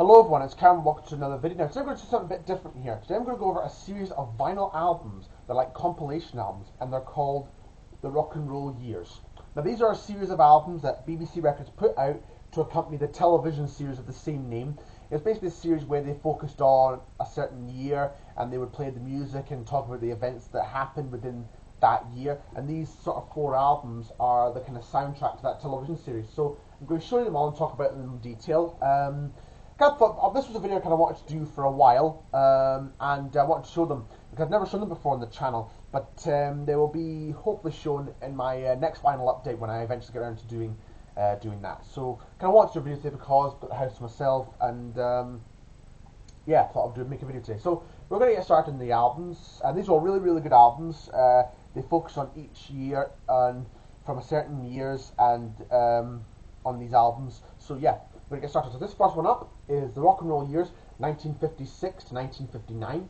Hello everyone, it's Cameron, welcome to another video. Now today I'm going to do something a bit different here. Today I'm going to go over a series of vinyl albums. They're like compilation albums, and they're called the Rock and Roll Years. Now these are a series of albums that BBC Records put out to accompany the television series of the same name. It's basically a series where they focused on a certain year, and they would play the music and talk about the events that happened within that year. And these sort of 4 albums are the kind of soundtrack to that television series. So I'm going to show you them all and talk about them in detail. I thought this was a video I kind of wanted to do for a while, and I wanted to show them because I've never shown them before on the channel, but they will be hopefully shown in my next final update when I eventually get around to doing that. So kind of wanted to do a video today because I've got the house to myself, and yeah, thought I'd make a video today. So we're going to get started in the albums, and these are all really good albums. They focus on each year and from a certain years and on these albums. So yeah, we're going to get started. So this first one up is the Rock and Roll Years 1956 to 1959.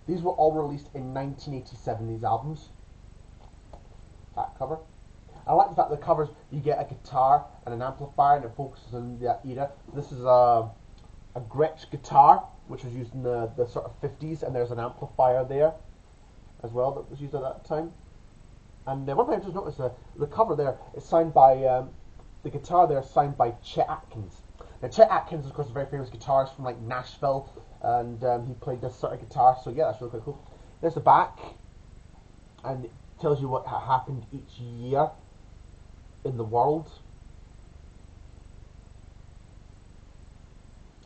These were all released in 1987, these albums. That cover. I like the fact that the covers, you get a guitar and an amplifier, and it focuses on that era. This is a Gretsch guitar, which was used in the sort of 50s, and there's an amplifier there as well that was used at that time. And one thing I just noticed, the cover there is signed by, the guitar there is signed by Chet Atkins. Now Chet Atkins is of course a very famous guitarist from like Nashville, and he played this sort of guitar, so yeah, that's really quite cool. There's the back, and it tells you what happened each year in the world.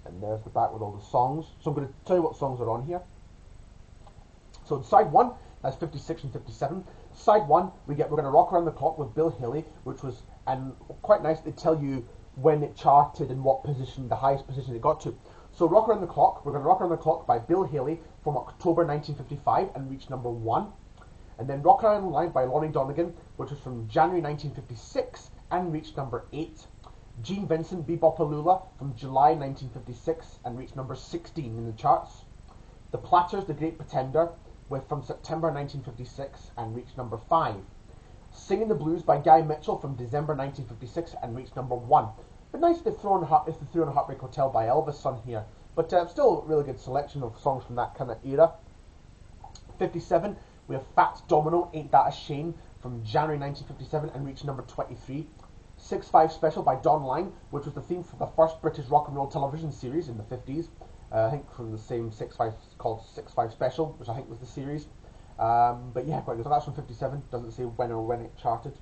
And there's the back with all the songs. So I'm going to tell you what songs are on here. So side 1, that's 56 and 57. Side 1, we're going to Rock Around the Clock with Bill Haley, which was, and quite nice, they tell you when it charted and what position, the highest position it got to. So Rock Around the Clock, we're going to Rock Around the Clock by Bill Haley from October 1955 and reached number 1. And then Rock Around the Line by Lonnie Donegan, which was from January 1956 and reached number 8. Gene Vincent, Be-Bop-A-Lula from July 1956 and reached number 16 in the charts. The Platters, The Great Pretender, from September 1956 and reached number 5. Singing the Blues by Guy Mitchell from December 1956 and reached number 1. But nice if they threw in Heartbreak Hotel by Elvis on here. But still a really good selection of songs from that kind of era. 57, we have Fats Domino, Ain't That a Shame from January 1957 and reached number 23. 6-5 Special by Don Lang, which was the theme for the first British rock and roll television series in the 50s. I think from the same 6-5 called 6-5 Special, which I think was the series. But yeah, quite good. So that's from 57. Doesn't say when or when it charted.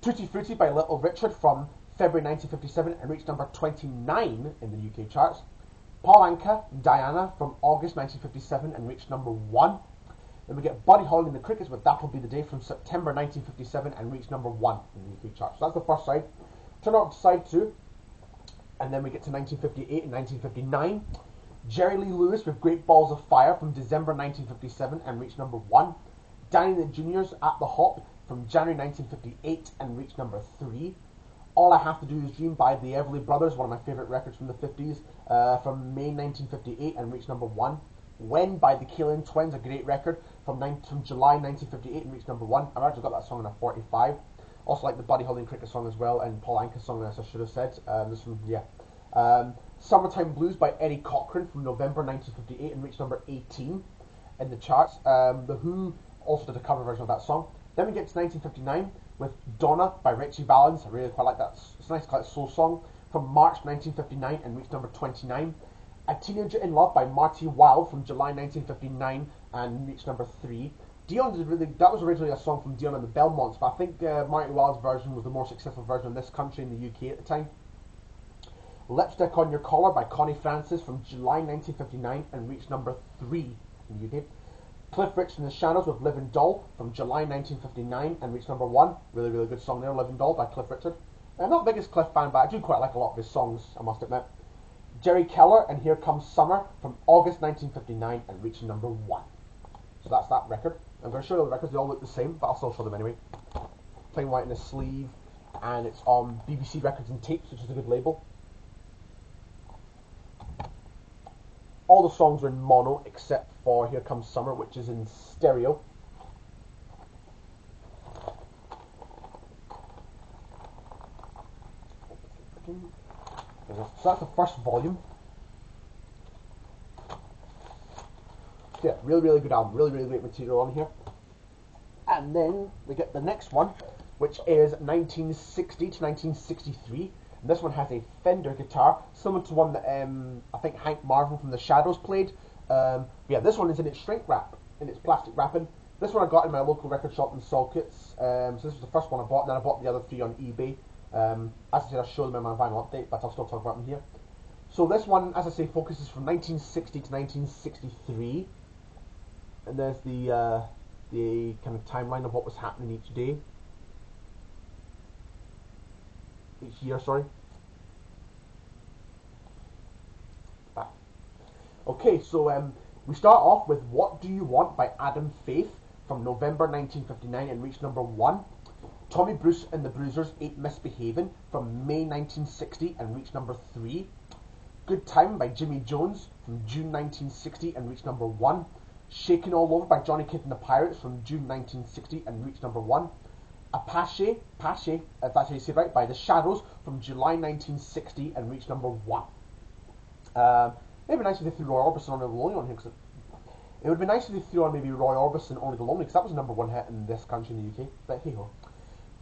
Tutti Frutti by Little Richard from February 1957 and reached number 29 in the UK charts. Paul Anka, Diana from August 1957 and reached number 1. Then we get Buddy Holly and the Crickets with That'll Be the Day from September 1957 and reached number 1 in the UK charts. So that's the first side. Turn on to side 2. And then we get to 1958 and 1959. Jerry Lee Lewis with Great Balls of Fire from December 1957 and reached number 1. Danny the Juniors at the Hop from January 1958 and reached number 3. All I Have to Do Is Dream by the Everly Brothers, one of my favourite records from the 50s, from May 1958 and reached number 1. When by the Kalin Twins, a great record, from July 1958 and reached number 1. I've actually got that song in a 45. Also like the Buddy Holly and Cricket song as well, and Paul Anka song, as I should have said. This one, yeah. Summertime Blues by Eddie Cochran from November 1958 and reached number 18 in the charts. The Who also did a cover version of that song. Then we get to 1959 with Donna by Ritchie Valens. I really quite like that. It's a nice like soul song from March 1959 and reached number 29. A Teenager in Love by Marty Wilde from July 1959 and reached number 3. Dion did that was originally a song from Dion and the Belmonts, but I think Marty Wilde's version was the more successful version in this country, in the UK at the time. Lipstick on Your Collar by Connie Francis from July 1959 and reached number 3 in the UK. Cliff Richard and the Shadows with Living Doll from July 1959 and reached number 1. Really good song there, Living Doll by Cliff Richard. I'm not the biggest Cliff fan, but I do quite like a lot of his songs, I must admit. Jerry Keller and Here Comes Summer from August 1959 and reaching number 1. So that's that record. I'm going to show you all the records, they all look the same, but I'll still show them anyway. Plain white in the sleeve, and it's on BBC Records and Tapes, which is a good label. All the songs are in mono except for Here Comes Summer, which is in stereo. So that's the first volume. Yeah, really, really good album. Really, really great material on here. And then we get the next one, which is 1960 to 1963. And this one has a Fender guitar, similar to one that I think Hank Marvin from the Shadows played. Yeah, this one is in its shrink wrap, in its plastic wrapping. This one I got in my local record shop in Salkits. So this was the first one I bought, and then I bought the other three on eBay. As I said, I'll show them in my vinyl update, but I'll still talk about them here. So this one, as I say, focuses from 1960 to 1963. And there's the kind of timeline of what was happening each day. Each year, sorry. Okay, so we start off with What Do You Want by Adam Faith from November 1959 and reached number 1. Tommy Bruce and the Bruisers, Ain't Misbehavin' from May 1960 and reached number 3. Good Time by Jimmy Jones from June 1960 and reached number 1. Shakin' All Over by Johnny Kidd and the Pirates from June 1960 and reached number 1. Apache, if that's how you say it right, by The Shadows from July 1960 and reached number 1. It'd be nice if they threw Roy Orbison on the Lonely on here. It would be nice if they threw on maybe Roy Orbison Only the Lonely, because that was the number 1 hit in this country in the UK. But hey ho.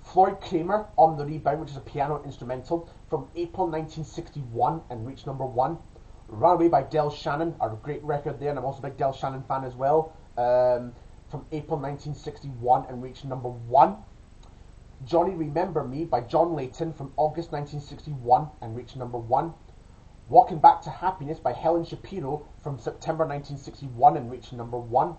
Floyd Kramer On the Rebound, which is a piano instrumental from April 1961 and reached number 1. Runaway by Del Shannon, a great record there, and I'm also a big Del Shannon fan as well. From April 1961 and reached number 1. Johnny Remember Me by John Layton from August 1961 and reached number 1. Walking Back to Happiness by Helen Shapiro from September 1961 and reached number 1.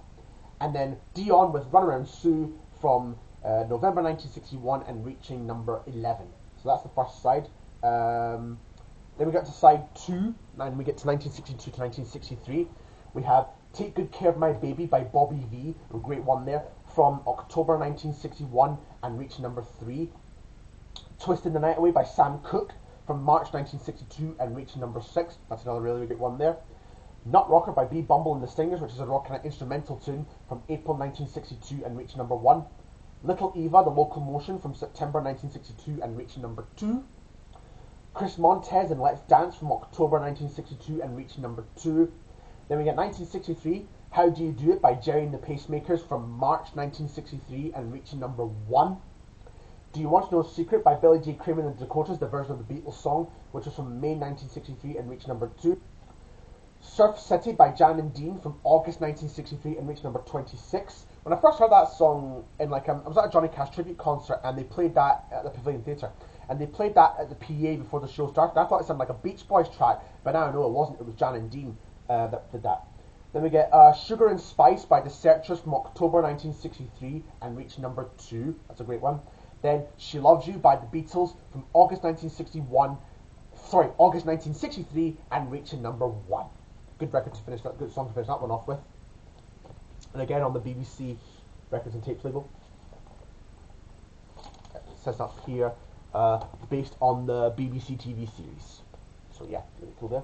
And then Dion with Runaround Sue from November 1961 and reaching number 11. So that's the first side. Then we get to side 2, and we get to 1962 to 1963. We have Take Good Care of My Baby by Bobby V, a great one there, from October 1961 and reaching number 3. Twisting the Night Away by Sam Cooke from March 1962 and reaching number 6. That's another really great one there. Nut Rocker by B. Bumble and the Stingers, which is a rock kind of instrumental tune from April 1962 and reaching number 1. Little Eva, The Locomotion from September 1962 and reaching number 2. Chris Montez and Let's Dance from October 1962 and reaching number 2. Then we get 1963, How Do You Do It by Jerry and the Pacemakers from March 1963 and reaching number 1. Do You Want to Know a Secret by Billy J. Kramer and the Dakotas, the version of the Beatles song, which was from May 1963 and reached number 2. Surf City by Jan and Dean from August 1963 and reached number 26. When I first heard that song, I was at a Johnny Cash tribute concert and they played that at the Pavilion Theatre. And they played that at the PA before the show started. I thought it sounded like a Beach Boys track, but now I know it wasn't. It was Jan and Dean that did that. Then we get Sugar and Spice by The Searchers from October 1963 and reached number 2. That's a great one. Then She Loves You by the Beatles from August 1963 and reaching number 1. Good record to finish that, good song to finish that one off with. And again on the BBC Records and Tapes label. It says up here, based on the BBC TV series. So yeah, really cool there.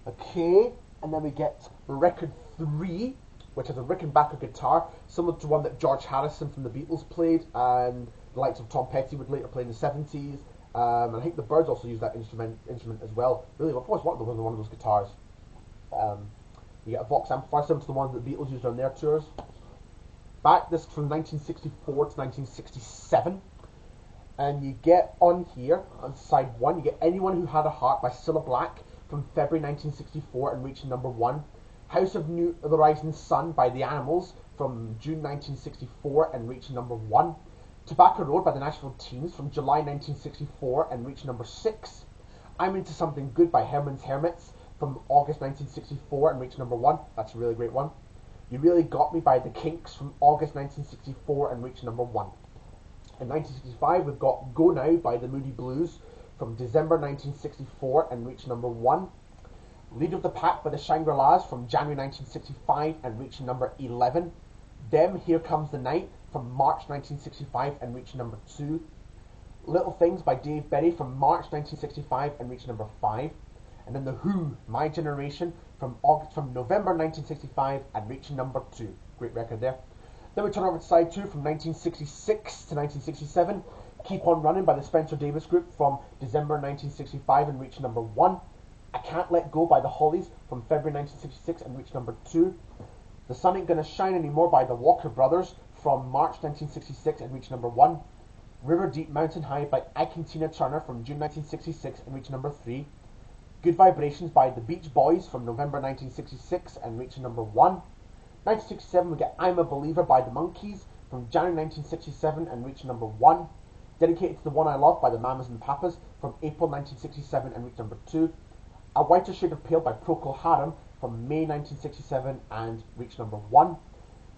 Okay, and then we get record 3, which is a Rickenbacker guitar, similar to one that George Harrison from the Beatles played, and the likes of Tom Petty would later play in the 70s. And I think the Byrds also used that instrument as well. Really, I've always wanted one of those guitars. You get a Vox amplifier similar to the ones that the Beatles used on their tours. Back this from 1964 to 1967. And you get on here, on side 1, you get Anyone Who Had a Heart by Cilla Black from February 1964 and reaching number 1. House of the Rising Sun by The Animals from June 1964 and reaching number 1. Tobacco Road by the Nashville Teens from July 1964 and reached number 6. I'm Into Something Good by Herman's Hermits from August 1964 and reached number 1. That's a really great one. You Really Got Me by The Kinks from August 1964 and reached number 1. In 1965 we've got Go Now by the Moody Blues from December 1964 and reached number 1. Lead of the Pack by the Shangri-Las from January 1965 and reaching number 11. Them, Here Comes the Night from March 1965 and reached number 2. Little Things by Dave Berry from March 1965 and reached number 5. And then The Who, My Generation from November 1965 and reaching number 2. Great record there. Then we turn over to side 2 from 1966 to 1967. Keep On Running by the Spencer Davis Group from December 1965 and reached number 1. I Can't Let Go by the Hollies from February 1966 and reached number 2. The Sun Ain't Gonna Shine Anymore by the Walker Brothers from March 1966 and reached number 1. River Deep Mountain High by Ike and Tina Turner from June 1966 and reached number 3. Good Vibrations by the Beach Boys from November 1966 and reached number 1. 1967 we get I'm a Believer by the Monkees from January 1967 and reached number 1. Dedicated to the One I Love by the Mamas and Papas from April 1967 and reached number 2. A Whiter Shade of Pale by Procol Harum from May 1967 and reached number 1.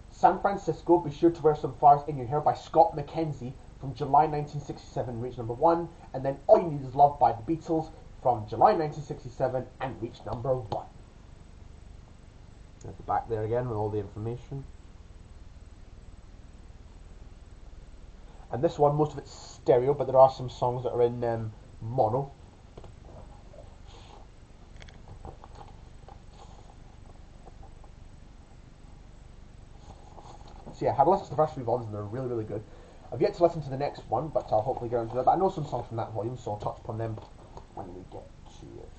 San Francisco, Be Sure to Wear Some Flowers in Your Hair by Scott McKenzie from July 1967 and reached number 1. And then All You Need Is Love by the Beatles from July 1967 and reached number 1. At the back there again with all the information. And this one, most of it's stereo, but there are some songs that are in mono. So yeah, I had listened to the first 3 volumes and they're really, really good. I've yet to listen to the next one, but I'll hopefully get into that. But I know some songs from that volume, so I'll touch upon them when we get to it.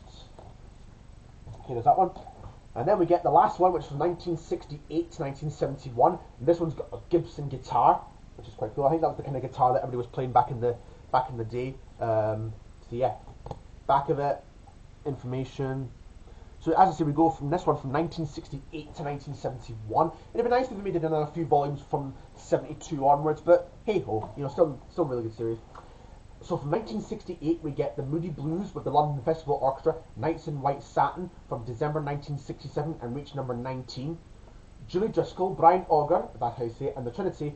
Okay, there's that one. And then we get the last one, which is from 1968 to 1971. And this one's got a Gibson guitar, which is quite cool. I think that was the kind of guitar that everybody was playing back in the day. So yeah, back of it, information. So as I say, we go from this one from 1968 to 1971. It'd be nice if we made another few volumes from 72 onwards, but hey ho, you know, still really good series. So from 1968 we get the Moody Blues with the London Festival Orchestra, Nights in White Satin from December 1967 and reached number 19. Julie Driscoll, Brian Auger, that's how you say it, and the Trinity,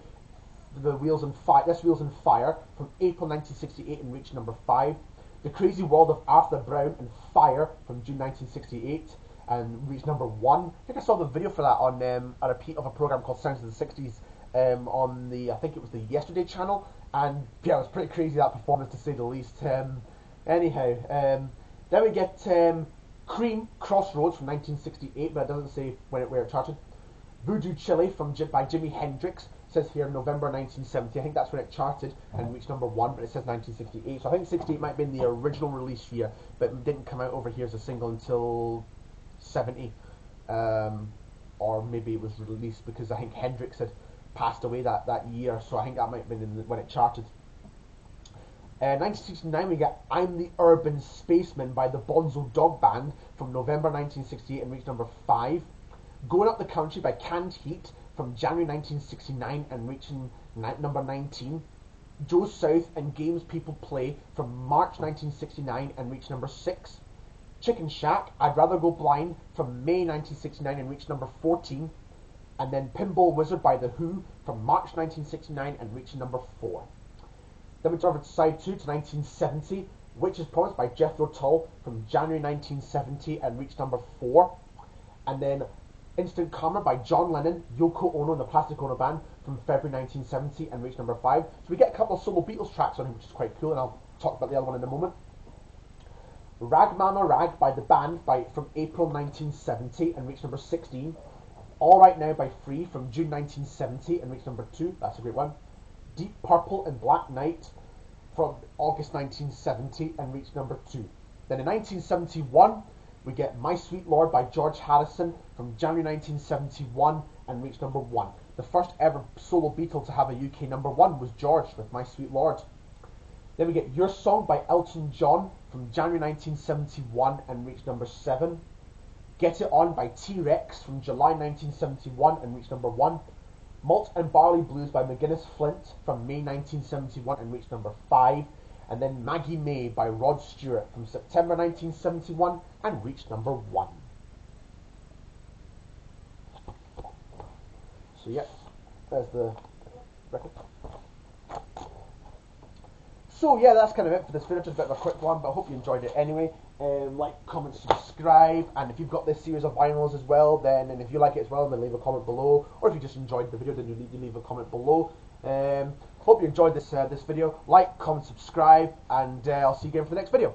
the Wheels and Fire, This Wheels and Fire from April 1968 and reached number 5. The Crazy World of Arthur Brown and Fire from June 1968 and reached number 1. I think I saw the video for that on a repeat of a program called Sounds of the 60s on the, I think it was the Yesterday channel, and yeah, it was pretty crazy, that performance, to say the least. Anyhow, then we get Cream, Crossroads from 1968, but it doesn't say where it charted. Voodoo Chili by Jimi Hendrix, says here November 1970. I think that's when it charted and reached number 1, but it says 1968. So I think 68 might have been the original release year, but it didn't come out over here as a single until 70. Or maybe it was released because I think Hendrix had passed away that year, so I think that might have been when it charted. 1969 we get I'm the Urban Spaceman by the Bonzo Dog Band from November 1968 and reached number 5. Going Up the Country by Canned Heat from January 1969 and reaching number 19. Joe South and Games People Play from March 1969 and reached number 6. Chicken Shack, I'd Rather Go Blind from May 1969 and reached number 14. And then Pinball Wizard by The Who from March 1969 and reached number 4. Then we turn over to side 2 to 1970. Witch's Promise by Jethro Tull from January 1970 and reached number 4. And then Instant Karma by John Lennon, Yoko Ono and the Plastic Ono Band from February 1970 and reached number 5. So we get a couple of solo Beatles tracks on here, which is quite cool, and I'll talk about the other one in a moment. Rag Mama Rag by the band from April 1970 and reached number 16. All Right Now by Free from June 1970 and reached number 2. That's a great one. Deep Purple and Black Knight from August 1970 and reached number 2. Then in 1971 we get My Sweet Lord by George Harrison from January 1971 and reached number 1. The first ever solo Beatle to have a UK number 1 was George with My Sweet Lord. Then we get Your Song by Elton John from January 1971 and reached number 7. Get It On by T-Rex from July 1971 and reached number 1. Malt and Barley Blues by McGuinness Flint from May 1971 and reached number 5. And then Maggie May by Rod Stewart from September 1971 and reached number 1. So yeah, there's the record. So yeah, that's kind of it for this video, just a bit of a quick one, but I hope you enjoyed it anyway. Like, comment, subscribe, and if you've got this series of vinyls as well, then, and if you like it as well, then leave a comment below, or if you just enjoyed the video, then you need to leave a comment below. Hope you enjoyed this video. Like, comment, subscribe, and I'll see you again for the next video.